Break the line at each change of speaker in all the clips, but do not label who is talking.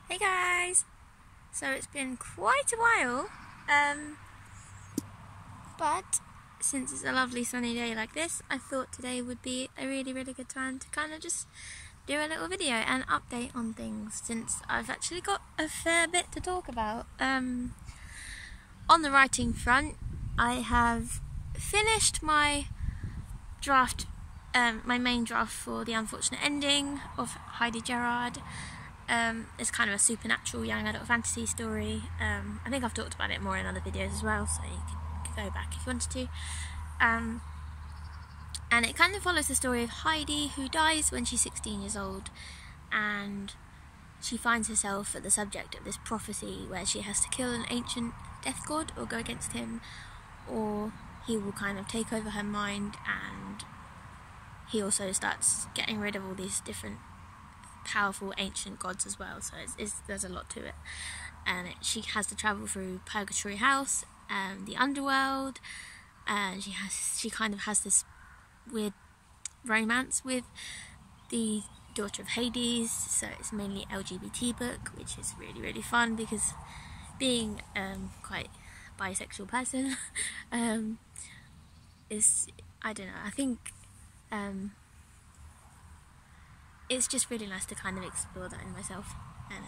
Hey guys! So it's been quite a while, but since it's a lovely sunny day like this, I thought today would be a really good time to kind of just do a little video and update on things, since I've actually got a fair bit to talk about. On the writing front, I have finished my draft, my main draft for The Unfortunate Ending of Heidi Gerard. It's kind of a supernatural young adult fantasy story. I think I've talked about it more in other videos as well, so you could go back if you wanted to. And it kind of follows the story of Heidi, who dies when she's 16 years old, and she finds herself at the subject of this prophecy where she has to kill an ancient death god or go against him, or he will kind of take over her mind, and he also starts getting rid of all these different powerful ancient gods as well, so there's a lot to it. And she has to travel through Purgatory House and the underworld, and she kind of has this weird romance with the daughter of Hades, so it's mainly LGBT book, which is really fun, because being quite bisexual person is, I don't know, I think it's just really nice to kind of explore that in myself and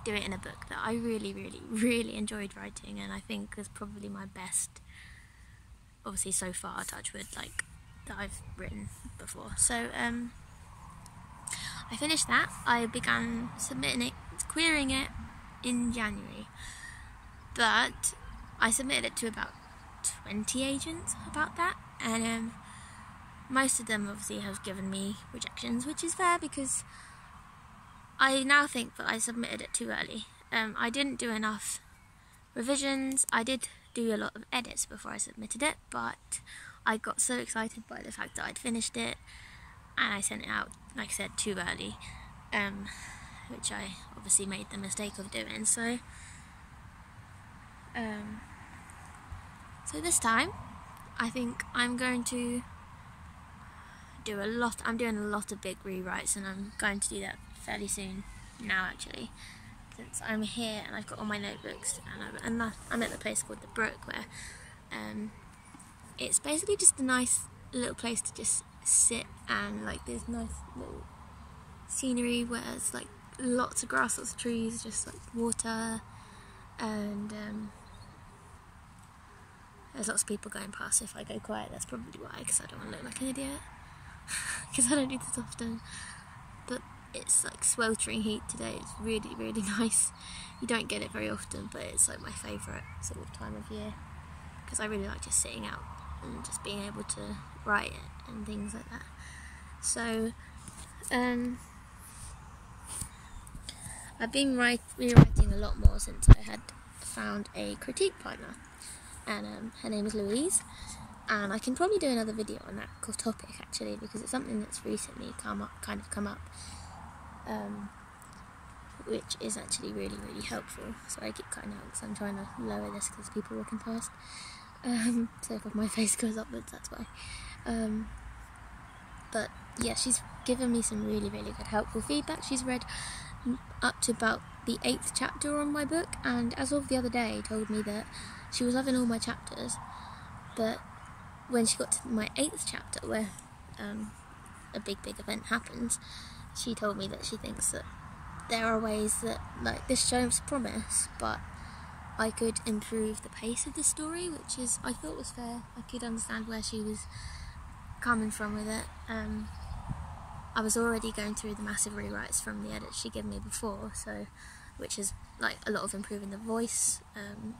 do it in a book that I really enjoyed writing, and I think was probably my best, obviously so far, touch wood, like, that I've written before. So I finished that. I began submitting it, querying it in January, but I submitted it to about 20 agents about that, and most of them obviously have given me rejections, which is fair, because I now think that I submitted it too early. I didn't do enough revisions. I did do a lot of edits before I submitted it, but I got so excited by the fact that I'd finished it, and I sent it out, like I said, too early, which I obviously made the mistake of doing. So this time, I think I'm going to I'm doing a lot of big rewrites, and I'm going to do that fairly soon now, actually, since I'm here and I've got all my notebooks, and I'm at the place called The Brook, where it's basically just a nice little place to just sit, and like there's nice little scenery where it's like lots of grass, lots of trees, just like water, and there's lots of people going past. If I go quiet, that's probably why, because I don't want to look like an idiot, because I don't do this often. But it's like sweltering heat today. It's really nice. You don't get it very often, but it's like my favourite sort of time of year, because I really like just sitting out and just being able to write it and things like that. So I've been rewriting a lot more since I had found a critique partner, and her name is Louise, and I can probably do another video on that topic, actually, because it's something that's recently come up, which is actually really helpful. So I keep cutting out because I'm trying to lower this because people walking past. So if my face goes upwards, that's why. But yeah, she's given me some really good helpful feedback. She's read up to about the 8th chapter on my book, and as of the other day told me that she was loving all my chapters, but when she got to my 8th chapter, where a big event happens, she told me that she thinks that there are ways that, like, this shows promise, but I could improve the pace of the story, which is, I thought, was fair. I could understand where she was coming from with it. I was already going through the massive rewrites from the edits she gave me before, so, which is like a lot of improving the voice, and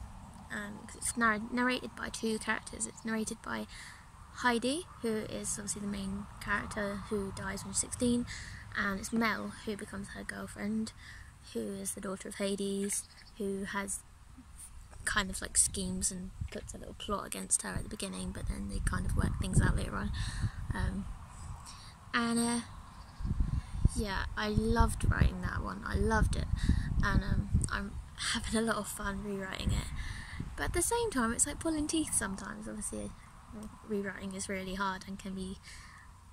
it's narrated by 2 characters. It's narrated by Heidi, who is obviously the main character, who dies when she's 16, and it's Mel, who becomes her girlfriend, who is the daughter of Hades, who has kind of like schemes and puts a little plot against her at the beginning, but then they kind of work things out later on. Yeah, I loved writing that one. I loved it, and I'm having a lot of fun rewriting it. But at the same time, it's like pulling teeth sometimes. Obviously, rewriting is really hard and can be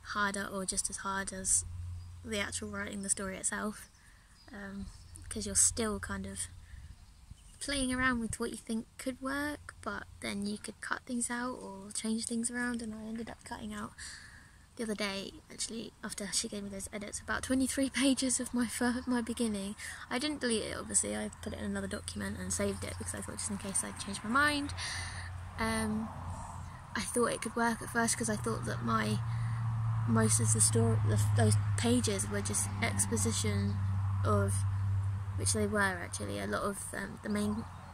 harder or just as hard as the actual writing the story itself. because you're still kind of playing around with what you think could work, but then you could cut things out or change things around, and I ended up cutting out the other day, actually, after she gave me those edits, about 23 pages of my beginning. I didn't delete it, obviously. I put it in another document and saved it because I thought just in case I'd change my mind. I thought it could work at first because I thought that most of the story, those pages were just exposition of, which they were actually, a lot of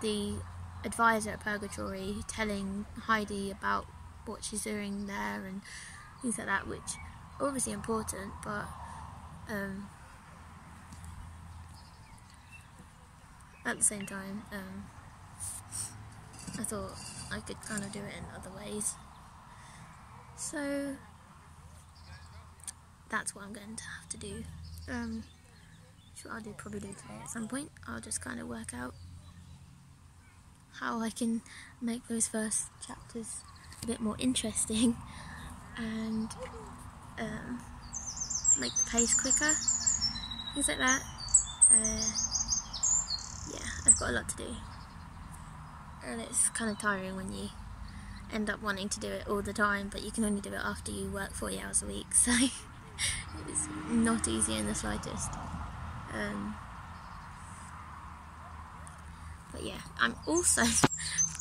the advisor at Purgatory telling Heidi about what she's doing there and things like that, which are obviously important, but at the same time, I thought I could kind of do it in other ways. So that's what I'm going to have to do. Which I'll probably do today at some point. I'll just kind of work out how I can make those first chapters a bit more interesting and make the pace quicker, things like that. Yeah, I've got a lot to do, and it's kind of tiring when you end up wanting to do it all the time, but you can only do it after you work 40 hours a week, so it's not easy in the slightest. But yeah, I'm also,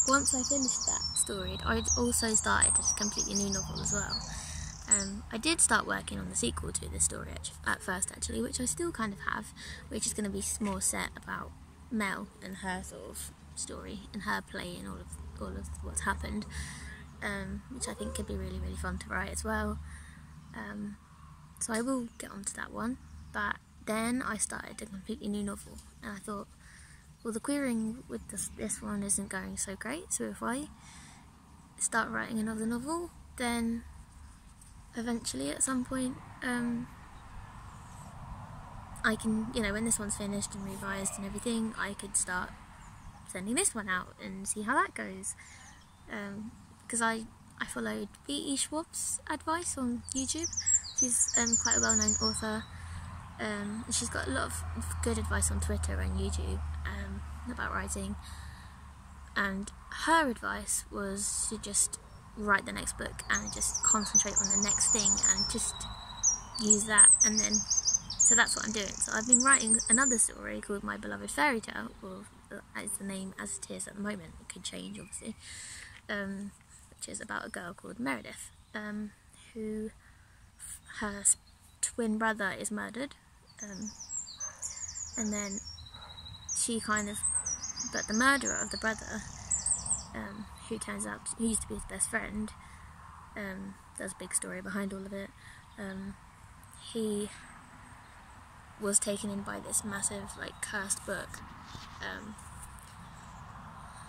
once I finished that story, I'd also started a completely new novel as well. I did start working on the sequel to this story at first, actually, which I still kind of have, which is going to be more set about Mel and her sort of story and her play in all of what's happened, which I think could be really, really fun to write as well. So I will get onto that one, but then I started a completely new novel, and I thought, well, the querying with this one isn't going so great, so if I start writing another novel, then eventually at some point I can, when this one's finished and revised and everything, I could start sending this one out and see how that goes, because I followed V.E. Schwab's advice on YouTube. She's quite a well-known author. She's got a lot of good advice on Twitter and YouTube about writing, and her advice was to just write the next book and just concentrate on the next thing and just use that, and then so that's what I'm doing. So I've been writing another story called My Beloved Fairy Tale, or as the name as it is at the moment, it could change obviously, which is about a girl called Meredith, who her twin brother is murdered, and then but the murderer of the brother, who used to be his best friend, there's a big story behind all of it, he was taken in by this massive, cursed book.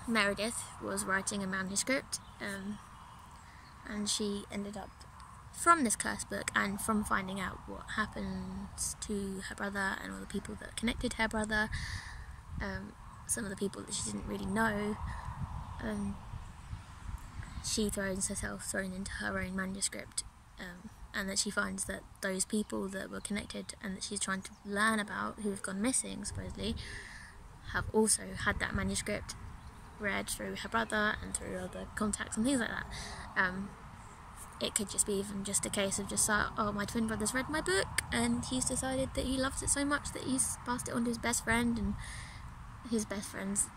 Meredith was writing a manuscript, and she ended up, from this cursed book and from finding out what happens to her brother and all the people that connected her brother, some of the people that she didn't really know, she throws herself into her own manuscript, and that she finds that those people that were connected and that she's trying to learn about, who have gone missing supposedly, have also had that manuscript read through her brother and through other contacts and things like that. It could just be even just a case of just my twin brother's read my book and he's decided that he loves it so much that he's passed it on to his best friend and his best friend's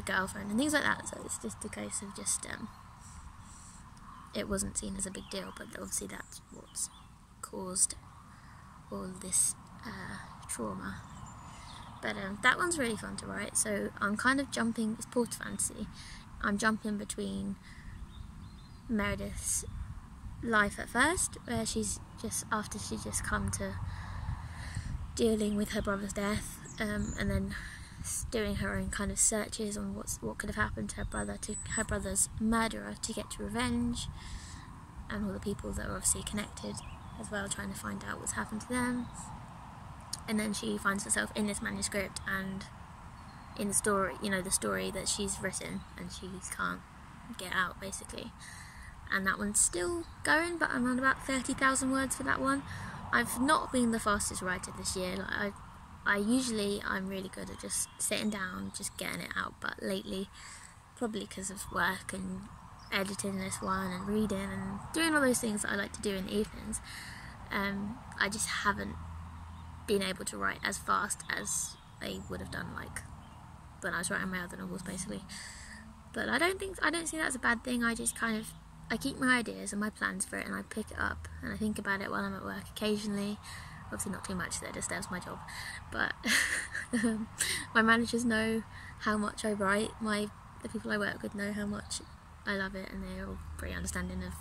girlfriend and things like that. So it's just a case of just it wasn't seen as a big deal, but obviously that's what's caused all this trauma. But that one's really fun to write, so I'm kind of jumping, it's Porter Fantasy, I'm jumping between Meredith's life at first, where she's just come to dealing with her brother's death, and then doing her own kind of searches on what could have happened to her brother's murderer to get to revenge, and all the people that are obviously connected as well, trying to find out what's happened to them. And then she finds herself in this manuscript and in the story, the story that she's written, and she can't get out basically. And that one's still going, but I'm on about 30,000 words for that one. I've not been the fastest writer this year. I'm really good at just sitting down, just getting it out, but lately, probably because of work and editing this one and reading and doing all those things that I like to do in the evenings, I just haven't been able to write as fast as I would have done, like when I was writing my other novels, basically. But I don't see that as a bad thing. I just I keep my ideas and my plans for it, and I pick it up and I think about it while I'm at work occasionally. Obviously not too much, that disturbs my job, but my managers know how much I write. The people I work with know how much I love it, and they're all pretty understanding of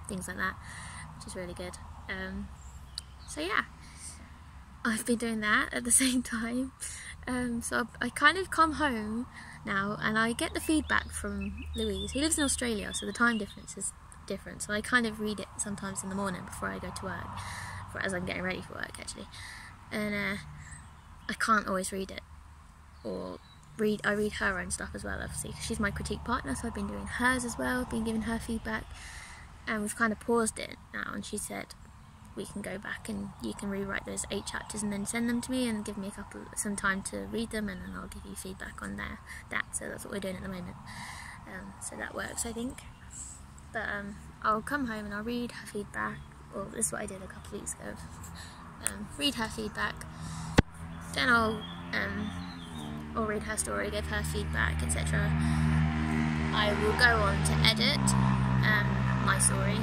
things like that, which is really good. So yeah, I've been doing that at the same time. So I kind of come home now and I get the feedback from Louise, who lives in Australia, so the time difference is different, so I kind of read it sometimes in the morning before I go to work, as I'm getting ready for work actually, and I can't always read it, I read her own stuff as well, obviously, because she's my critique partner, so I've been doing hers as well, been giving her feedback, and we've kind of paused it now, and she said we can go back and you can rewrite those 8 chapters and then send them to me and give me some time to read them, and then I'll give you feedback on that. So that's what we're doing at the moment. So that works, I think. But I'll come home and I'll read her feedback, or this is what I did a couple of weeks ago. Read her feedback, then I'll read her story, give her feedback, etc. I will go on to edit my story,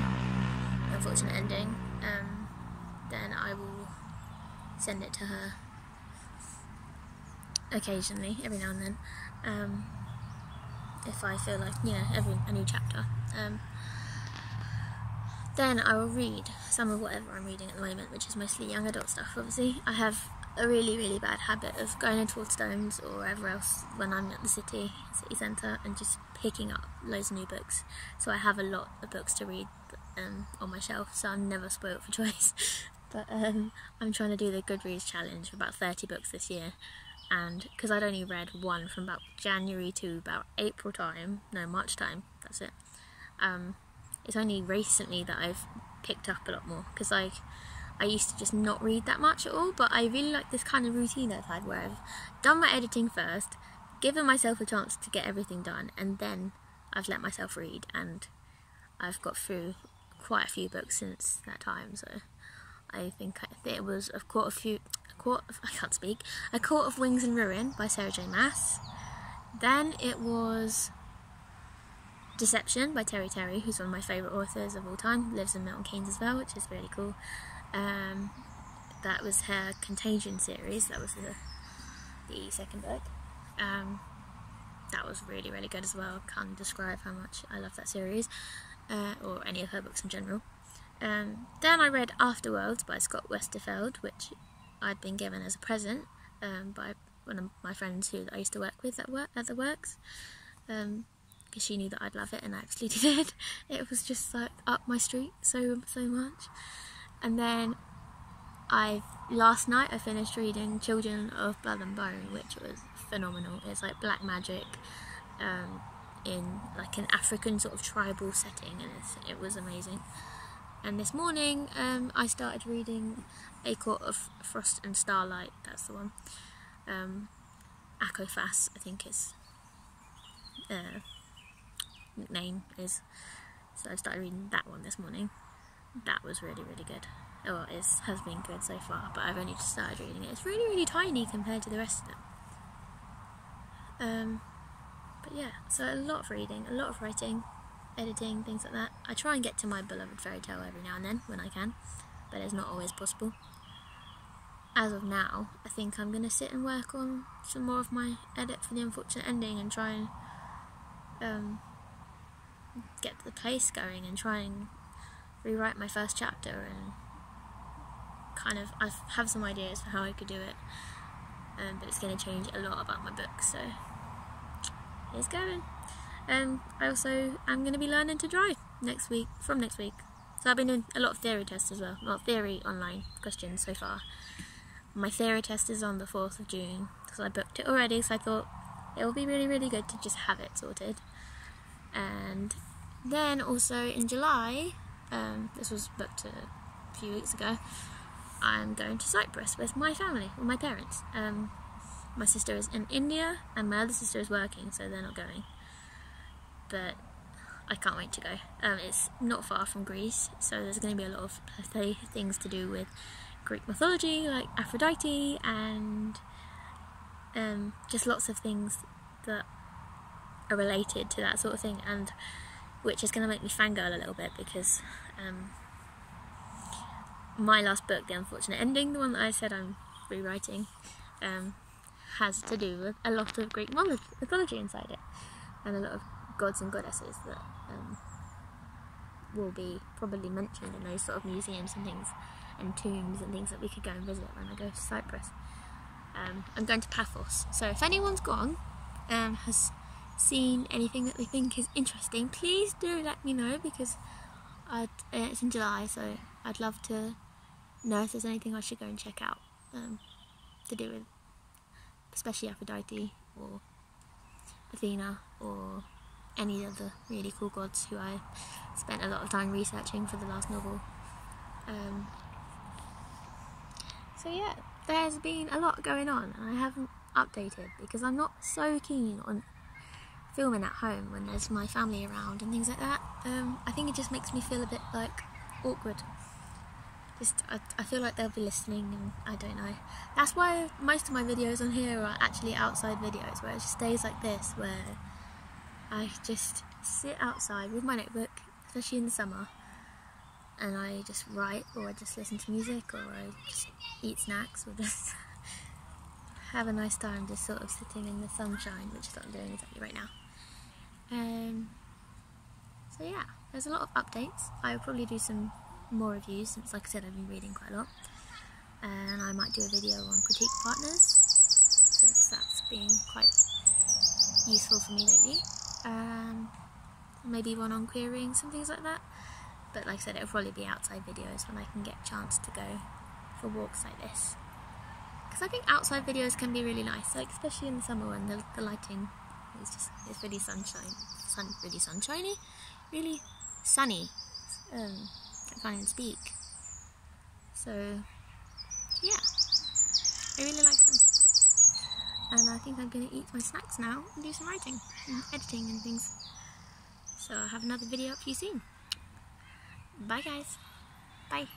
Unfortunate Ending. Then I will send it to her occasionally, every now and then, if I feel like, a new chapter. Then I will read some of whatever I'm reading at the moment, which is mostly young adult stuff, obviously. I have a really, really bad habit of going into Waterstones or wherever else when I'm at the city centre and just picking up loads of new books. So I have a lot of books to read on my shelf, so I'm never spoilt for choice. But I'm trying to do the Goodreads challenge for about 30 books this year, and because I'd only read one from about January to about March time, that's it. It's only recently that I've picked up a lot more, because I used to just not read that much at all, but I really like this kind of routine I've had where I've done my editing first, given myself a chance to get everything done, and then I've let myself read, and I've got through quite a few books since that time. So I think it was A Court of Wings and Ruin by Sarah J Maas. Then it was Deception by Terry Terry, who's one of my favourite authors of all time, lives in Milton Keynes as well, which is really cool. That was her Contagion series, that was the second book. That was really, really good as well. Can't describe how much I love that series, or any of her books in general. Then I read Afterworlds by Scott Westerfeld, which I'd been given as a present by one of my friends who I used to work with at the works, because she knew that I'd love it, and I absolutely did. It was just like up my street so much. And then last night I finished reading Children of Blood and Bone, which was phenomenal. It's like black magic in like an African sort of tribal setting, and it was amazing. And this morning I started reading A Court of Frost and Starlight, that's the one. Akofas, I think his nickname is. So I started reading that one this morning. That was really, really good. Well, it has been good so far, but I've only just started reading it. It's really, really tiny compared to the rest of them. But yeah, so a lot of reading, a lot of writing, editing, things like that. I try and get to my beloved fairy tale every now and then when I can, but it's not always possible. As of now, I think I'm going to sit and work on some more of my edit for The Unfortunate Ending and try and get the pace going and try and rewrite my first chapter, and kind of I have some ideas for how I could do it, but it's going to change a lot about my book, so here's going. I also am going to be learning to drive from next week, so I've been doing a lot of theory tests as well, theory online questions so far. My theory test is on the 4th of June, because I booked it already, so I thought it will be really, really good to just have it sorted. And then also in July, this was booked a few weeks ago, I'm going to Cyprus with my family, with my parents. My sister is in India and my other sister is working, so they're not going. But I can't wait to go. It's not far from Greece, so there's going to be a lot of things to do with Greek mythology, like Aphrodite, and just lots of things that are related to that sort of thing, and which is going to make me fangirl a little bit, because my last book, The Unfortunate Ending, the one that I said I'm rewriting, has to do with a lot of Greek mythology inside it, and a lot of gods and goddesses that will be probably mentioned in those sort of museums and things, and tombs and things that we could go and visit when I go to Cyprus. I'm going to Paphos, so if anyone's gone has seen anything that they think is interesting, please do let me know, because it's in July, so I'd love to know if there's anything I should go and check out to do with especially Aphrodite or Athena or any of the really cool gods who I spent a lot of time researching for the last novel. So yeah, there's been a lot going on, and I haven't updated because I'm not so keen on filming at home when there's my family around and things like that. I think it just makes me feel a bit like awkward. I feel like they'll be listening, and I don't know. That's why most of my videos on here are actually outside videos, where it just stays like this, where I just sit outside with my notebook, especially in the summer, and I just write, or I just listen to music, or I just eat snacks, or just have a nice time just sort of sitting in the sunshine, which is what I'm doing exactly right now. So yeah, there's a lot of updates. I'll probably do some more reviews, since like I said I've been reading quite a lot, and I might do a video on critique partners, since that's been quite useful for me lately. Maybe one on querying, some things like that, but like I said, it'll probably be outside videos when I can get a chance to go for walks like this, because I think outside videos can be really nice, like especially in the summer when the lighting is just, it's really really sunshiny, really sunny. I can't even speak. So yeah, I really like them, and I think I'm going to eat my snacks now and do some writing and editing and things. So I'll have another video up for you soon. Bye guys. Bye.